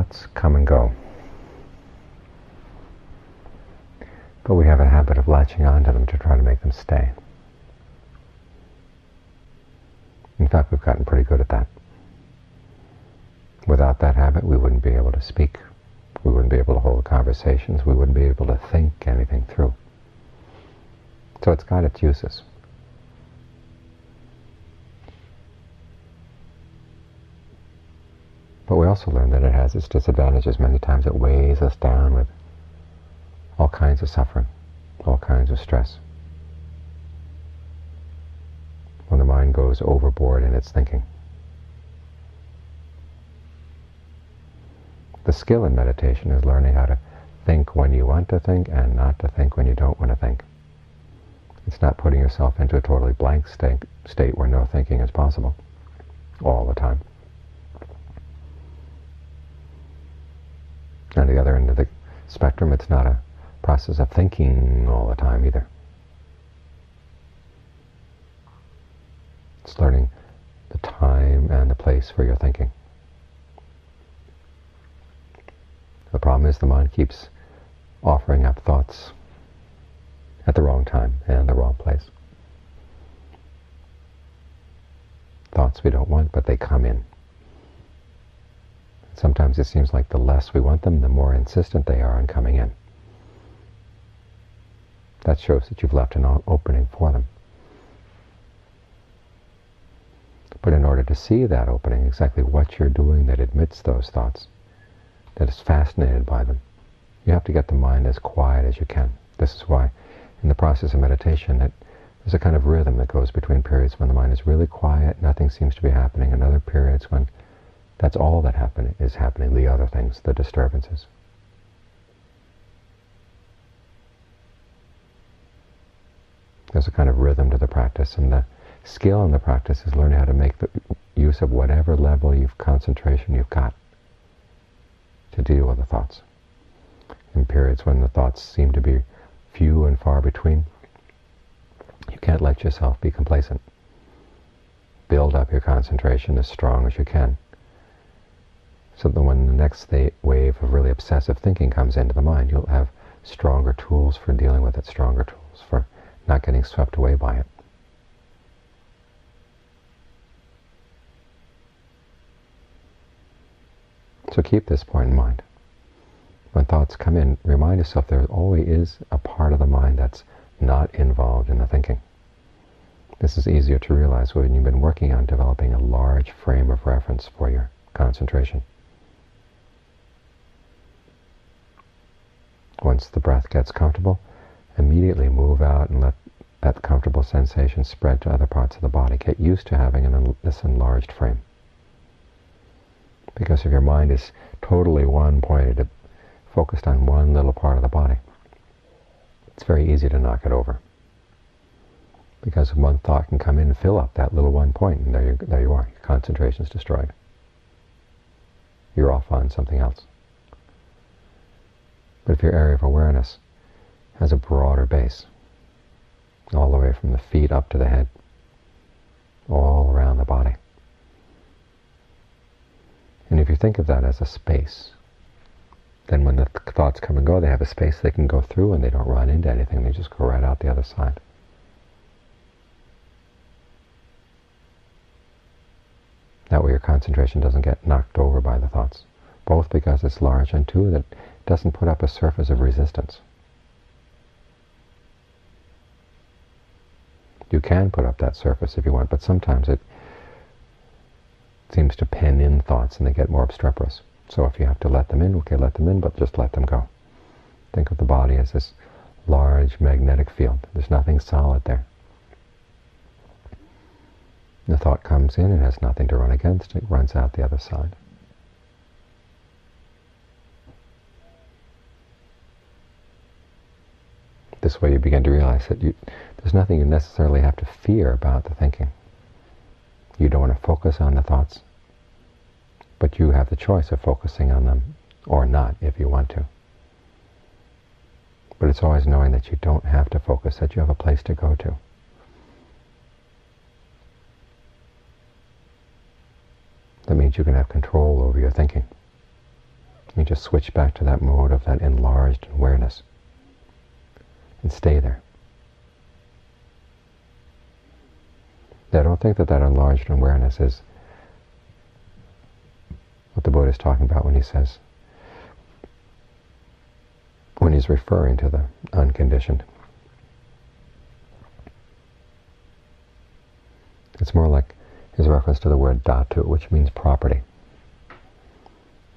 thoughts come and go. But we have a habit of latching onto them to try to make them stay. In fact, we've gotten pretty good at that. Without that habit, we wouldn't be able to speak. We wouldn't be able to hold conversations. We wouldn't be able to think anything through. So it's got its uses. But we also learn that it has its disadvantages. Many times it weighs us down with all kinds of suffering, all kinds of stress. When the mind goes overboard in its thinking. The skill in meditation is learning how to think when you want to think and not to think when you don't want to think. It's not putting yourself into a totally blank state where no thinking is possible all the time. On the other end of the spectrum, it's not a process of thinking all the time either. It's learning the time and the place for your thinking. The problem is the mind keeps offering up thoughts at the wrong time and the wrong place. Thoughts we don't want, but they come in. Sometimes it seems like the less we want them, the more insistent they are on coming in. That shows that you've left an opening for them. But in order to see that opening, exactly what you're doing that admits those thoughts, that is fascinated by them, you have to get the mind as quiet as you can. This is why, in the process of meditation, there's a kind of rhythm that goes between periods when the mind is really quiet, nothing seems to be happening, and other periods when that's all that is happening, the other things, the disturbances. There's a kind of rhythm to the practice, and the skill in the practice is learning how to make the use of whatever level of concentration you've got to deal with the thoughts. In periods when the thoughts seem to be few and far between, you can't let yourself be complacent. Build up your concentration as strong as you can, so that when the next wave of really obsessive thinking comes into the mind, you'll have stronger tools for dealing with it, stronger tools for not getting swept away by it. So keep this point in mind. When thoughts come in, remind yourself there always is a part of the mind that's not involved in the thinking. This is easier to realize when you've been working on developing a large frame of reference for your concentration. Once the breath gets comfortable, immediately move out and let that comfortable sensation spread to other parts of the body. Get used to having this enlarged frame. Because if your mind is totally one-pointed, focused on one little part of the body, it's very easy to knock it over. Because one thought can come in and fill up that little one point, and there you are. Your concentration's destroyed. You're off on something else. But if your area of awareness has a broader base, all the way from the feet up to the head, all around the body, and if you think of that as a space, then when the thoughts come and go, they have a space they can go through and they don't run into anything. They just go right out the other side. That way your concentration doesn't get knocked over by the thoughts. Both because it's large and two, that it doesn't put up a surface of resistance. You can put up that surface if you want, but sometimes it seems to pen in thoughts and they get more obstreperous. So if you have to let them in, okay, let them in, but just let them go. Think of the body as this large magnetic field. There's nothing solid there. The thought comes in, it has nothing to run against, it runs out the other side. This way you begin to realize that there's nothing you necessarily have to fear about the thinking. You don't want to focus on the thoughts, but you have the choice of focusing on them or not if you want to. But it's always knowing that you don't have to focus, that you have a place to go to. That means you can have control over your thinking. You just switch back to that mode of that enlarged awareness and stay there. Now, I don't think that that enlarged awareness is what the Buddha is talking about when he says, when he's referring to the unconditioned. It's more like his reference to the word dhatu, which means property.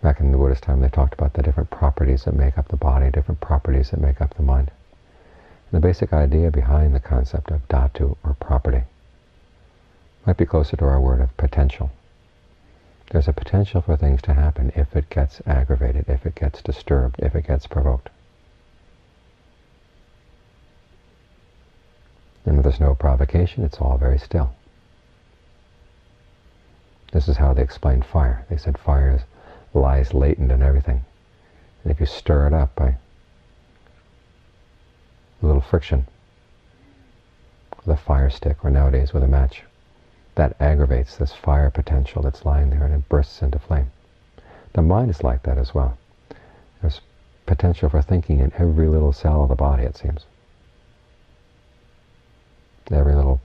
Back in the Buddhist time, they talked about the different properties that make up the body, different properties that make up the mind. And the basic idea behind the concept of dhatu, or property, might be closer to our word of potential. There's a potential for things to happen if it gets aggravated, if it gets disturbed, if it gets provoked. And if there's no provocation, it's all very still. This is how they explained fire. They said fire lies latent in everything. And if you stir it up by a little friction with a fire stick, or nowadays with a match, that aggravates this fire potential that's lying there and it bursts into flame. The mind is like that as well. There's potential for thinking in every little cell of the body, it seems. Every little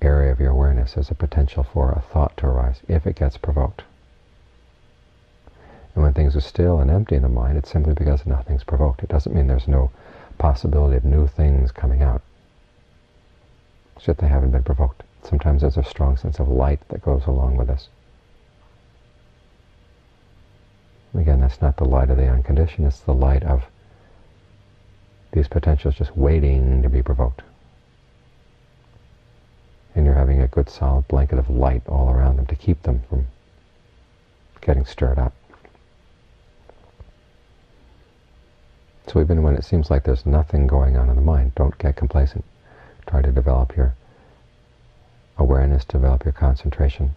area of your awareness has a potential for a thought to arise if it gets provoked. And when things are still and empty in the mind, it's simply because nothing's provoked. It doesn't mean there's no possibility of new things coming out. It's just they haven't been provoked. Sometimes there's a strong sense of light that goes along with this. Again, that's not the light of the unconditioned, it's the light of these potentials just waiting to be provoked. And you're having a good solid blanket of light all around them to keep them from getting stirred up. So even when it seems like there's nothing going on in the mind, don't get complacent. Try to develop your awareness, develop your concentration.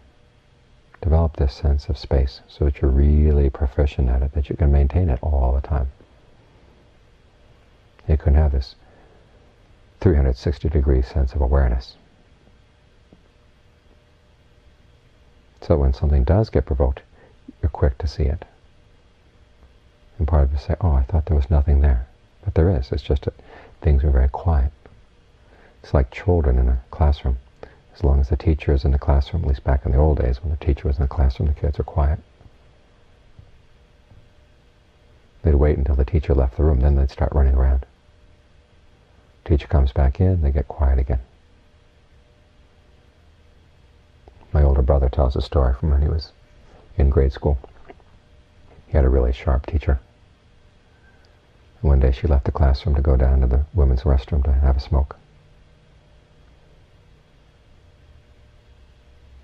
Develop this sense of space so that you're really proficient at it, that you can maintain it all the time. You can have this 360-degree sense of awareness. So when something does get provoked, you're quick to see it. And part of you say, oh, I thought there was nothing there. But there is. It's just that things are very quiet. It's like children in a classroom. As long as the teacher is in the classroom, at least back in the old days when the teacher was in the classroom, the kids are quiet. They'd wait until the teacher left the room, then they'd start running around. Teacher comes back in, they get quiet again. My older brother tells a story from when he was in grade school. He had a really sharp teacher. And one day she left the classroom to go down to the women's restroom to have a smoke.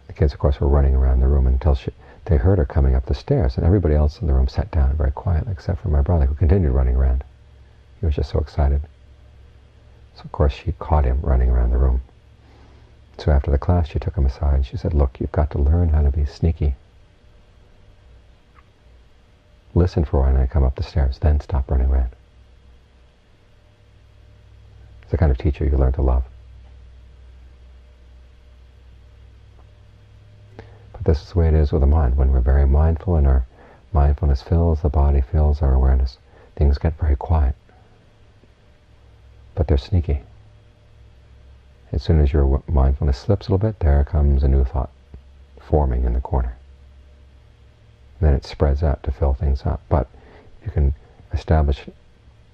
The kids, of course, were running around the room until they heard her coming up the stairs, and everybody else in the room sat down very quietly, except for my brother, who continued running around. He was just so excited. So, of course, she caught him running around the room. So after the class, she took him aside and she said, look, you've got to learn how to be sneaky. Listen for when I come up the stairs, then stop running around. It's the kind of teacher you learn to love. But this is the way it is with the mind. When we're very mindful and our mindfulness fills the body, fills our awareness, things get very quiet. But they're sneaky. As soon as your mindfulness slips a little bit, there comes a new thought forming in the corner. And then it spreads out to fill things up. But you can establish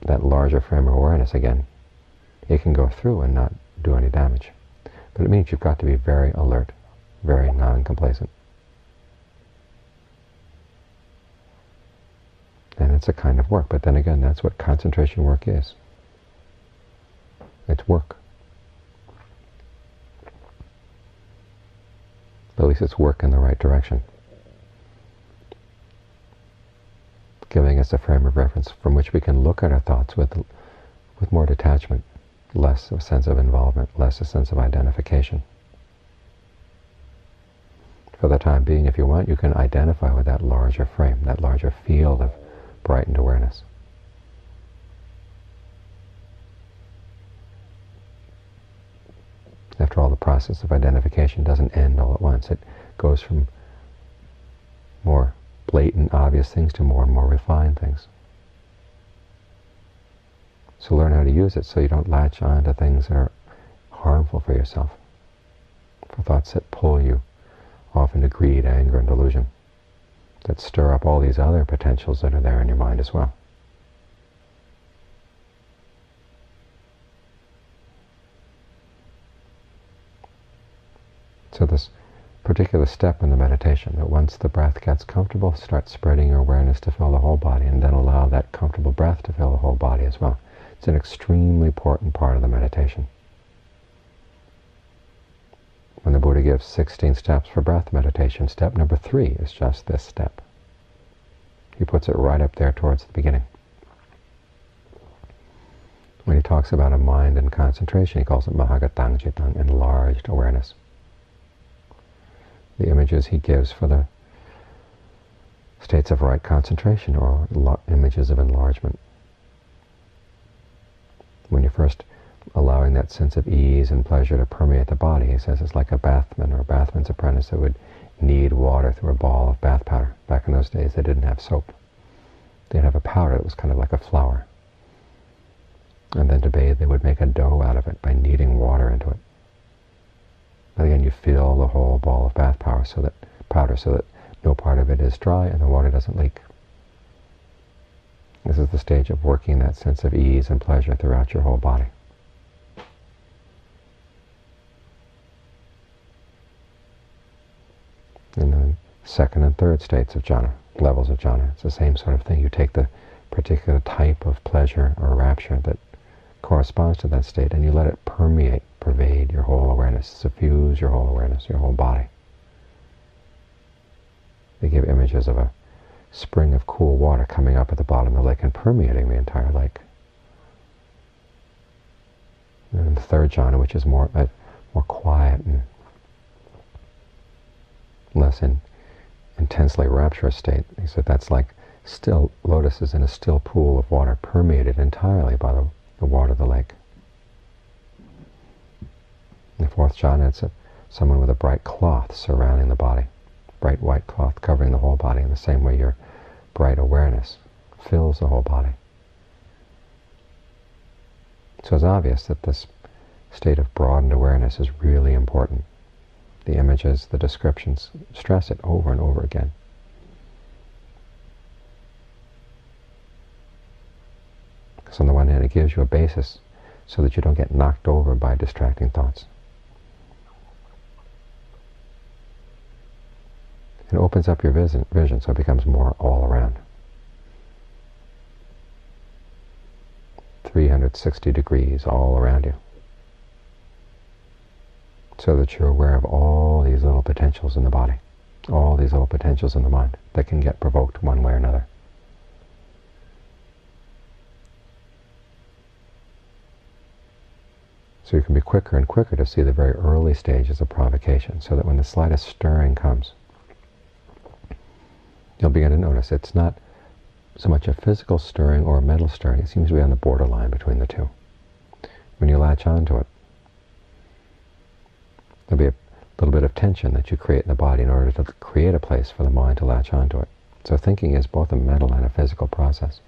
that larger frame of awareness again. It can go through and not do any damage. But it means you've got to be very alert, very non-complacent. And it's a kind of work. But then again, that's what concentration work is. It's work. But at least it's work in the right direction. Giving us a frame of reference from which we can look at our thoughts with more detachment, less of a sense of involvement, less a sense of identification. For the time being, if you want, you can identify with that larger frame, that larger field of brightened awareness. After all, the process of identification doesn't end all at once. It goes from more blatant blatant, obvious things to more and more refined things. So learn how to use it so you don't latch on to things that are harmful for yourself, for thoughts that pull you off into greed, anger, and delusion, that stir up all these other potentials that are there in your mind as well. So this particular step in the meditation, that once the breath gets comfortable, start spreading your awareness to fill the whole body, and then allow that comfortable breath to fill the whole body as well. It's an extremely important part of the meditation. When the Buddha gives 16 steps for breath meditation, step number 3 is just this step. He puts it right up there towards the beginning. When he talks about a mind and concentration, he calls it mahagatang cittang, enlarged awareness. The images he gives for the states of right concentration are images of enlargement. When you're first allowing that sense of ease and pleasure to permeate the body, he says it's like a bathman or a bathman's apprentice that would knead water through a ball of bath powder. Back in those days, they didn't have soap. They'd have a powder that was kind of like a flour. And then to bathe, they would make a dough out of it by kneading water into it. And again, you fill the whole ball of bath powder so that no part of it is dry and the water doesn't leak. This is the stage of working that sense of ease and pleasure throughout your whole body. In the second and third states of jhana, levels of jhana, it's the same sort of thing. You take the particular type of pleasure or rapture that corresponds to that state and you let it pervade your whole awareness, suffuse your whole awareness, your whole body. They give images of a spring of cool water coming up at the bottom of the lake and permeating the entire lake. And the third jhana, which is more quiet and less intensely rapturous state, he said that's like still, lotus is in a still pool of water permeated entirely by the water of the lake. In the fourth jhana, it's someone with a bright cloth surrounding the body, bright white cloth covering the whole body in the same way your bright awareness fills the whole body. So it's obvious that this state of broadened awareness is really important. The images, the descriptions, stress it over and over again. Because on the one hand, it gives you a basis so that you don't get knocked over by distracting thoughts. It opens up your vision so it becomes more all around. 360 degrees all around you. So that you're aware of all these little potentials in the body, all these little potentials in the mind that can get provoked one way or another. So you can be quicker and quicker to see the very early stages of provocation, so that when the slightest stirring comes, you'll begin to notice it's not so much a physical stirring or a mental stirring. It seems to be on the borderline between the two. When you latch onto it, there'll be a little bit of tension that you create in the body in order to create a place for the mind to latch onto it. So thinking is both a mental and a physical process.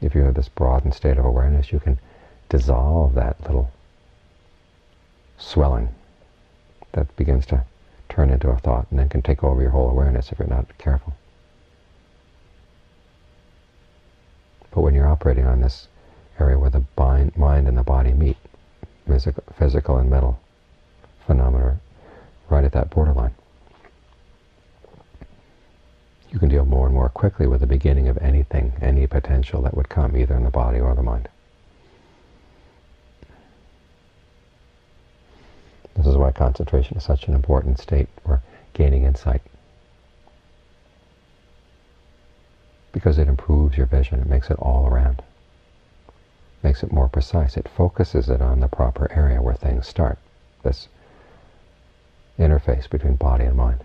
If you have this broadened state of awareness, you can dissolve that little swelling that begins to turn into a thought and then can take over your whole awareness if you're not careful. But when you're operating on this area where the mind and the body meet, physical and mental phenomena right at that borderline, you can deal more and more quickly with the beginning of anything, any potential that would come, either in the body or the mind. This is why concentration is such an important state for gaining insight. Because it improves your vision, it makes it all around. Makes it more precise. It focuses it on the proper area where things start. This interface between body and mind.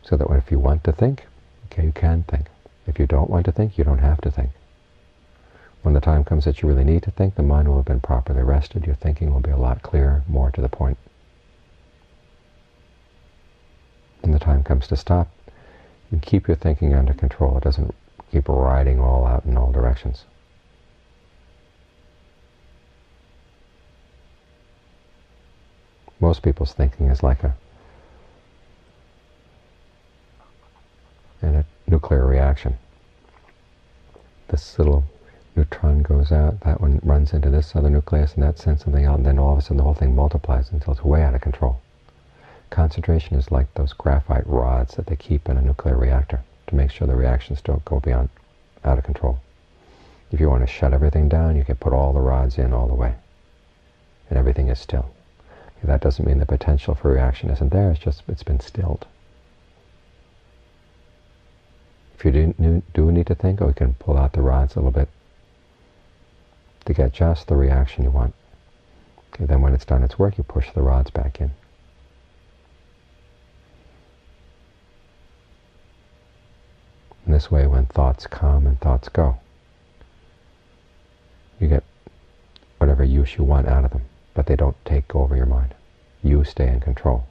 So that if you want to think, okay, you can think. If you don't want to think, you don't have to think. When the time comes that you really need to think, the mind will have been properly rested. Your thinking will be a lot clearer, more to the point. And the time comes to stop, you keep your thinking under control. It doesn't keep riding all out in all directions. Most people's thinking is like a nuclear reaction. This little neutron goes out, that one runs into this other nucleus, and that sends something out, and then all of a sudden the whole thing multiplies until it's way out of control. Concentration is like those graphite rods that they keep in a nuclear reactor to make sure the reactions don't go out of control. If you want to shut everything down, you can put all the rods in all the way, and everything is still. That doesn't mean the potential for reaction isn't there, it's been stilled. If you do need to think, you can pull out the rods a little bit to get just the reaction you want. Okay, then when it's done its work, you push the rods back in. In this way, when thoughts come and thoughts go, you get whatever use you want out of them, but they don't take over your mind. You stay in control.